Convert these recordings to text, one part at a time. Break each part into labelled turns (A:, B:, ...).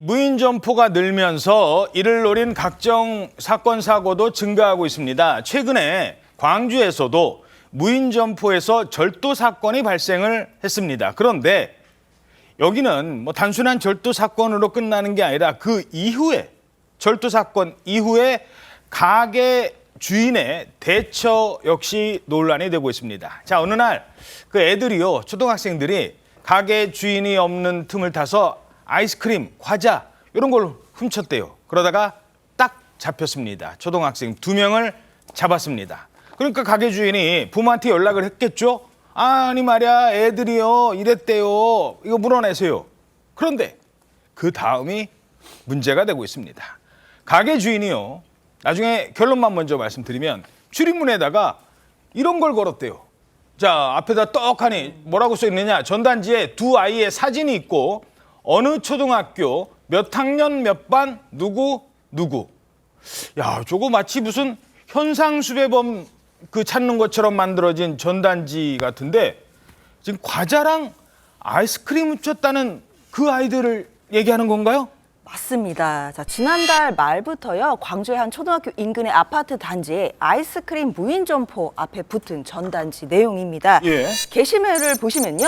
A: 무인 점포가 늘면서 이를 노린 각종 사건 사고도 증가하고 있습니다. 최근에 광주에서도 무인 점포에서 절도 사건이 발생을 했습니다. 그런데 여기는 단순한 절도 사건으로 끝나는 게 아니라 그 이후에 절도 사건 이후에 가게 주인의 대처 역시 논란이 되고 있습니다. 자, 어느 날 그 애들이요, 초등학생들이 가게 주인이 없는 틈을 타서 아이스크림, 과자 이런 걸 훔쳤대요. 그러다가 딱 잡혔습니다. 초등학생 2명을 잡았습니다. 그러니까 가게 주인이 부모한테 연락을 했겠죠. 아니 말이야, 애들이요 이랬대요. 이거 물어내세요. 그런데 그 다음이 문제가 되고 있습니다. 가게 주인이요, 나중에 결론만 먼저 말씀드리면 출입문에다가 이런 걸 걸었대요. 자, 앞에다 떡하니 뭐라고 써 있느냐. 전단지에 2아이의 사진이 있고 어느 초등학교 몇 학년 몇 반 누구. 야, 저거 마치 무슨 현상수배범 찾는 것처럼 만들어진 전단지 같은데 지금 과자랑 아이스크림 훔쳤다는 그 아이들을 얘기하는 건가요?
B: 맞습니다. 자, 지난달 말부터요, 광주의 한 초등학교 인근의 아파트 단지에 아이스크림 무인 점포 앞에 붙은 전단지 내용입니다.
A: 예.
B: 게시물을 보시면요,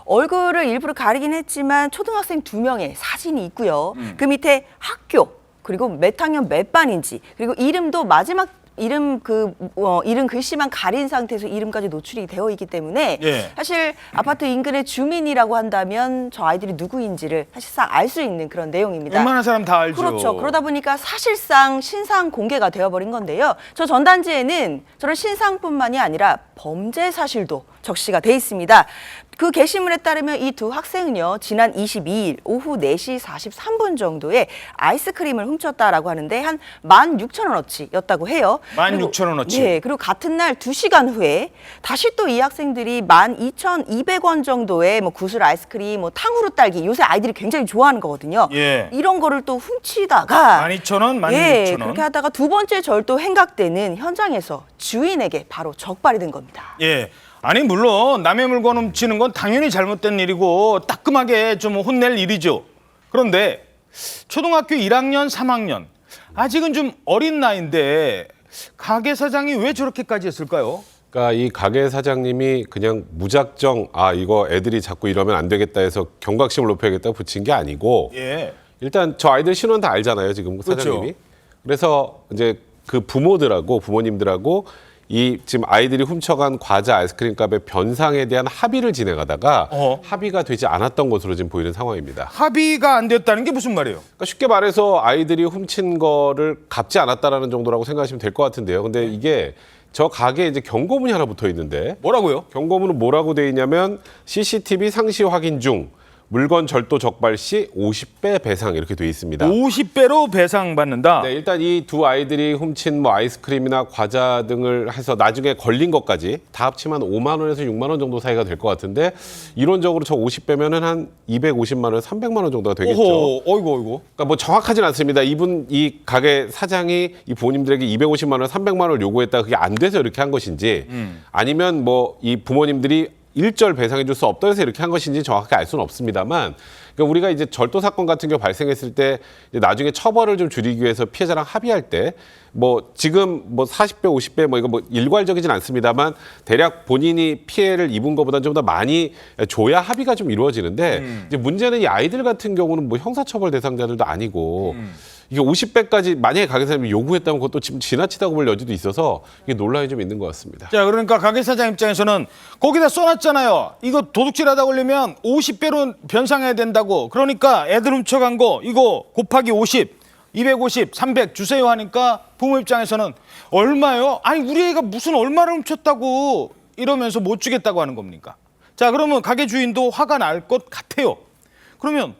B: 얼굴을 일부러 가리긴 했지만 초등학생 2명의 사진이 있고요. 그 밑에 학교, 그리고 몇 학년 몇 반인지, 그리고 이름도 마지막 이름 이름 글씨만 가린 상태에서 이름까지 노출이 되어 있기 때문에
A: 예.
B: 사실 아파트 인근의 주민이라고 한다면 저 아이들이 누구인지를 사실상 알 수 있는 그런 내용입니다.
A: 웬만한 사람 다 알죠.
B: 그렇죠. 그러다 보니까 사실상 신상 공개가 되어버린 건데요. 저 전단지에는 저런 신상뿐만이 아니라 범죄 사실도 적시가 돼 있습니다. 그 게시물에 따르면 이 2 학생은요, 지난 22일 오후 4시 43분 정도에 아이스크림을 훔쳤다라고 하는데 한 16,000원어치였다고 해요.
A: 16,000원어치.
B: 네, 그리고 같은 날 2시간 후에 다시 또 이 학생들이 12,200원 정도의 구슬 아이스크림, 탕후루 딸기, 요새 아이들이 굉장히 좋아하는 거거든요.
A: 예.
B: 이런 거를 또 훔치다가
A: 12,000원, 16,000원.
B: 예, 그렇게 하다가 2번째 절도 행각되는 현장에서 주인에게 바로 적발이 된 겁니다.
A: 예. 아니 물론 남의 물건 훔치는 건 당연히 잘못된 일이고 따끔하게 좀 혼낼 일이죠. 그런데 초등학교 1학년, 3학년 아직은 좀 어린 나이인데 가게 사장이 왜 저렇게까지 했을까요?
C: 그러니까 이 가게 사장님이 그냥 무작정 이거 애들이 자꾸 이러면 안 되겠다 해서 경각심을 높여야겠다 붙인 게 아니고
A: 예.
C: 일단 저 아이들 신원 다 알잖아요, 지금 사장님이.
A: 그렇죠.
C: 그래서 이제 그 부모님들하고 이 지금 아이들이 훔쳐간 과자 아이스크림 값의 변상에 대한 합의를 진행하다가 합의가 되지 않았던 것으로 지금 보이는 상황입니다.
A: 합의가 안 됐다는 게 무슨 말이에요?
C: 그러니까 쉽게 말해서 아이들이 훔친 거를 갚지 않았다라는 정도라고 생각하시면 될 것 같은데요. 근데 이게 저 가게에 이제 경고문이 하나 붙어 있는데
A: 뭐라고요?
C: 경고문은 뭐라고 돼 있냐면 CCTV 상시 확인 중 물건 절도 적발 시 50배 배상 이렇게 돼 있습니다.
A: 50배로 배상받는다.
C: 네, 일단 이 2 아이들이 훔친 아이스크림이나 과자 등을 해서 나중에 걸린 것까지 다 합치면 5만 원에서 6만 원 정도 사이가 될 것 같은데 이론적으로 저 50배면은 한 250만 원, 300만 원 정도가 되겠죠.
A: 어이구.
C: 그러니까 정확하진 않습니다. 이 가게 사장이 이 부모님들에게 250만 원, 300만 원을 요구했다 그게 안 돼서 이렇게 한 것인지 아니면 이 부모님들이 일절 배상해 줄 수 없다 해서 이렇게 한 것인지 정확하게 알 수는 없습니다만, 그러니까 우리가 이제 절도 사건 같은 경우 발생했을 때 이제 나중에 처벌을 좀 줄이기 위해서 피해자랑 합의할 때 지금 40배, 50배 이거 일괄적이진 않습니다만 대략 본인이 피해를 입은 것보다 좀 더 많이 줘야 합의가 좀 이루어지는데 이제 문제는 이 아이들 같은 경우는 형사처벌 대상자들도 아니고 이게 50배까지 만약에 가게 사장님이 요구했다면 그것도 지금 지나치다고 볼 여지도 있어서 이게 논란이 좀 있는 것 같습니다.
A: 자, 그러니까 가게 사장 입장에서는 거기다 써놨잖아요. 이거 도둑질하다 걸리면 50배로 변상해야 된다고. 그러니까 애들 훔쳐간 거 이거 곱하기 50, 250, 300 주세요 하니까 부모 입장에서는 얼마요? 아니 우리 애가 무슨 얼마를 훔쳤다고 이러면서 못 주겠다고 하는 겁니까? 자, 그러면 가게 주인도 화가 날 것 같아요. 그러면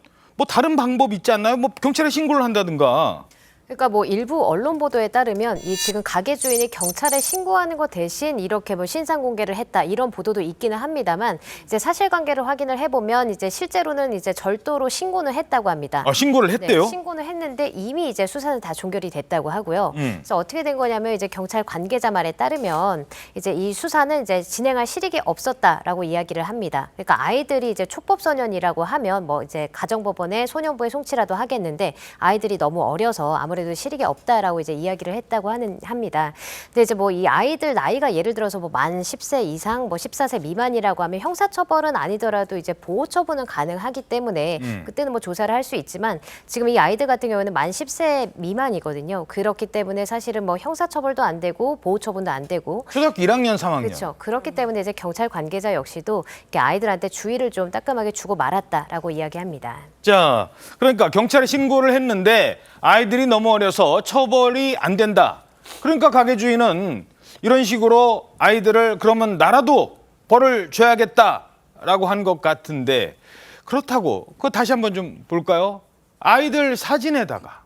A: 다른 방법 있지 않나요? 경찰에 신고를 한다든가.
D: 그러니까 뭐 일부 언론 보도에 따르면 이 지금 가게 주인이 경찰에 신고하는 것 대신 이렇게 뭐 신상 공개를 했다 이런 보도도 있기는 합니다만 이제 사실관계를 확인을 해보면 이제 실제로는 이제 절도로 신고는 했다고 합니다.
A: 아, 신고를 했대요?
D: 네, 신고는 했는데 이미 이제 수사는 다 종결이 됐다고 하고요. 그래서 어떻게 된 거냐면 이제 경찰 관계자 말에 따르면 이제 이 수사는 이제 진행할 실익이 없었다라고 이야기를 합니다. 그러니까 아이들이 이제 촉법소년이라고 하면 뭐 이제 가정법원에 소년부에 송치라도 하겠는데 아이들이 너무 어려서 아무래도 실익이 없다라고 이제 이야기를 했다고 합니다. 근데 이제 뭐 이 아이들 나이가 예를 들어서 뭐 만 10세 이상, 뭐 14세 미만이라고 하면 형사처벌은 아니더라도 이제 보호처분은 가능하기 때문에 그때는 뭐 조사를 할 수 있지만 지금 이 아이들 같은 경우는 만 10세 미만이거든요. 그렇기 때문에 사실은 뭐 형사처벌도 안 되고 보호처분도 안 되고
A: 초등학교 1학년 3학년.
D: 그렇죠. 그렇기 때문에 이제 경찰 관계자 역시도 이렇게 아이들한테 주의를 좀 따끔하게 주고 말았다라고 이야기합니다.
A: 자, 그러니까 경찰에 신고를 했는데 아이들이 너무 어려서 처벌이 안 된다. 그러니까 가게 주인은 이런 식으로 아이들을 그러면 나라도 벌을 줘야겠다라고 한 것 같은데 그렇다고 그거 다시 한번 좀 볼까요? 아이들 사진에다가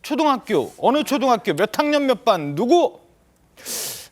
A: 초등학교 어느 초등학교 몇 학년 몇 반 누구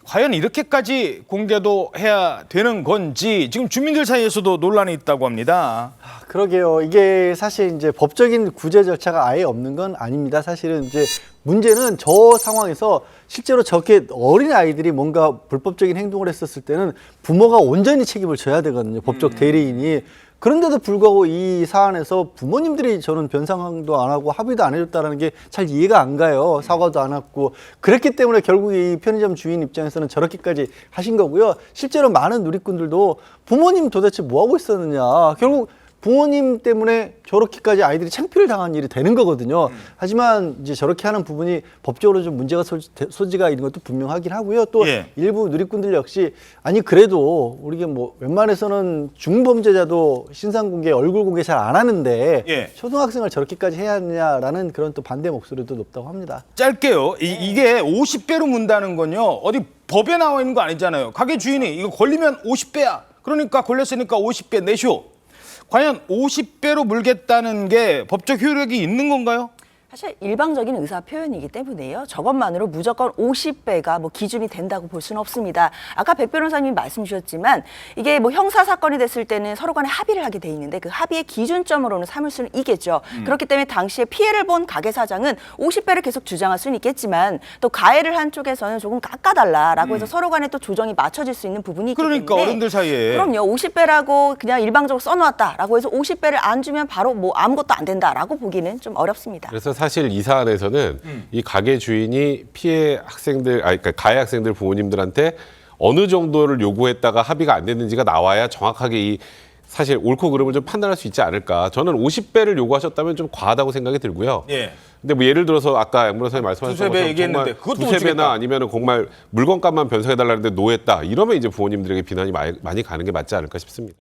A: 과연 이렇게까지 공개도 해야 되는 건지 지금 주민들 사이에서도 논란이 있다고 합니다.
E: 그러게요. 이게 사실 이제 법적인 구제 절차가 아예 없는 건 아닙니다. 사실은 이제 문제는 저 상황에서 실제로 저렇게 어린 아이들이 뭔가 불법적인 행동을 했었을 때는 부모가 온전히 책임을 져야 되거든요. 법적 대리인이. 그런데도 불구하고 이 사안에서 부모님들이 저는 변상도 안 하고 합의도 안 해줬다는 게 잘 이해가 안 가요. 사과도 안 했고. 그랬기 때문에 결국 이 편의점 주인 입장에서는 저렇게까지 하신 거고요. 실제로 많은 누리꾼들도 부모님 도대체 뭐 하고 있었느냐. 결국 부모님 때문에 저렇게까지 아이들이 창피를 당한 일이 되는 거거든요. 하지만 이제 저렇게 하는 부분이 법적으로 좀 문제가 소지가 있는 것도 분명하긴 하고요. 또
A: 예.
E: 일부 누리꾼들 역시 아니 그래도 우리가 뭐 웬만해서는 중범죄자도 신상 공개, 얼굴 공개 잘 안 하는데
A: 예.
E: 초등학생을 저렇게까지 해야 하느냐라는 그런 또 반대 목소리도 높다고 합니다.
A: 짧게요. 이게 50배로 문다는 건요. 어디 법에 나와 있는 거 아니잖아요. 가게 주인이 이거 걸리면 50배야. 그러니까 걸렸으니까 50배 내쇼. 과연 50배로 물겠다는 게 법적 효력이 있는 건가요?
B: 사실 일방적인 의사 표현이기 때문에요. 저것만으로 무조건 50배가 뭐 기준이 된다고 볼 수는 없습니다. 아까 백 변호사님이 말씀 주셨지만 이게 뭐 형사 사건이 됐을 때는 서로 간에 합의를 하게 돼 있는데 그 합의의 기준점으로는 삼을 수는 있겠죠. 그렇기 때문에 당시에 피해를 본 가게 사장은 50배를 계속 주장할 수는 있겠지만 또 가해를 한 쪽에서는 조금 깎아달라라고 해서 서로 간에 또 조정이 맞춰질 수 있는 부분이 있기
A: 그러니까
B: 때문에
A: 어른들 사이에.
B: 그럼요. 50배라고 그냥 일방적으로 써놓았다라고 해서 50배를 안 주면 바로 뭐 아무것도 안 된다라고 보기는 좀 어렵습니다.
C: 그래서 사실 이 사안에서는 이 가게 주인이 피해 학생들, 그러니까 가해 학생들 부모님들한테 어느 정도를 요구했다가 합의가 안 됐는지가 나와야 정확하게 이 사실 옳고 그름을 좀 판단할 수 있지 않을까. 저는 50배를 요구하셨다면 좀 과하다고 생각이 들고요.
A: 예.
C: 근데 뭐 예를 들어서 아까 양 변호사님 말씀하신
A: 두세 배
C: 것처럼
A: 얘기했는데
C: 정말
A: 그것도 못
C: 두세 배나
A: 주겠다.
C: 아니면 정말 물건값만 변상해달라는데 노했다. 이러면 이제 부모님들에게 비난이 많이 가는 게 맞지 않을까 싶습니다.